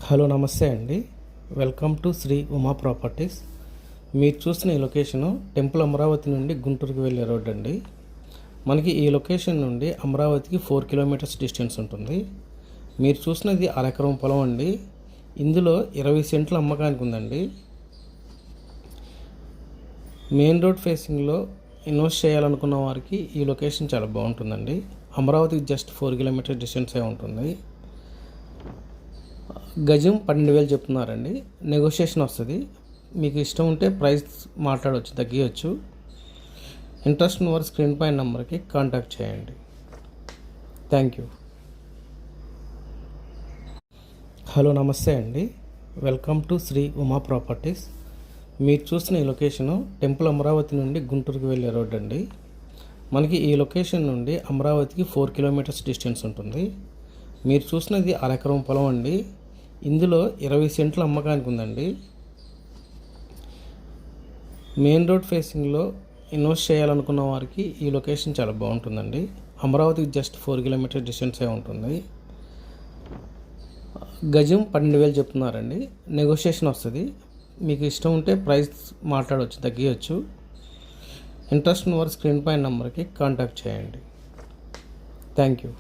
Hello namaste అండి. Welcome to Sri Uma properties. మీరు చూసిన ఈ లొకేషను టెంపుల్ అమరావతి నుండి గుంటూరుకు వెళ్ళే రోడ్ అండి. మనకి ఈ లొకేషన్ నుండి అమరావతికి 4 కిలోమీటర్స్ డిస్టెన్స్ ఉంటుంది. మీరు చూసినది అరెకరం పొలం అండి. ఇందులో 20 సెంట్లు అమ్మకానికి ఉందండి. మెయిన్ రోడ్ ఫేసింగ్లో ఇన్వెస్ట్ చేయాలనుకున్న వారికి ఈ లొకేషన్ చాలా బాగుంటుందండి. అమరావతికి జస్ట్ 4 కిలోమీటర్స్ డిస్టెన్సే ఉంటుంది. గజం 12,000 చెప్తున్నారండి. నెగోషియేషన్ వస్తుంది. మీకు ఇష్టం ఉంటే ప్రైస్ మాట్లాడవచ్చు, తగ్గించవచ్చు. ఇంట్రెస్ట్ ఉన్న వారు స్క్రీన్ పైన నెంబర్కి కాంటాక్ట్ చేయండి. Thank you. హలో నమస్తే అండి. Welcome to Sri Uma properties. మీరు చూసిన ఈ లొకేషను టెంపుల్ అమరావతి నుండి గుంటూరుకు వెళ్ళే రోడ్ అండి. మనకి ఈ లొకేషన్ నుండి అమరావతికి 4 కిలోమీటర్స్ డిస్టెన్స్ ఉంటుంది. మీరు చూసినది అరెకరం పొలం అండి. ఇందులో 20 సెంట్లు అమ్మకానికి ఉందండి. మెయిన్ రోడ్ ఫేసింగ్లో ఇన్వెస్ట్ చేయాలనుకున్న వారికి ఈ లొకేషన్ చాలా బాగుంటుందండి. అమరావతికి జస్ట్ 4 కిలోమీటర్స్ డిస్టెన్సే ఉంటుంది. గజం 12,000 చెప్తున్నారండి. నెగోషియేషన్ వస్తుంది. మీకు ఇష్టం ఉంటే ప్రైస్ మాట్లాడవచ్చు, తగ్గించవచ్చు. ఇంట్రెస్ట్ ఉన్న వారు స్క్రీన్ పైన నెంబర్కి కాంటాక్ట్ చేయండి. Thank you.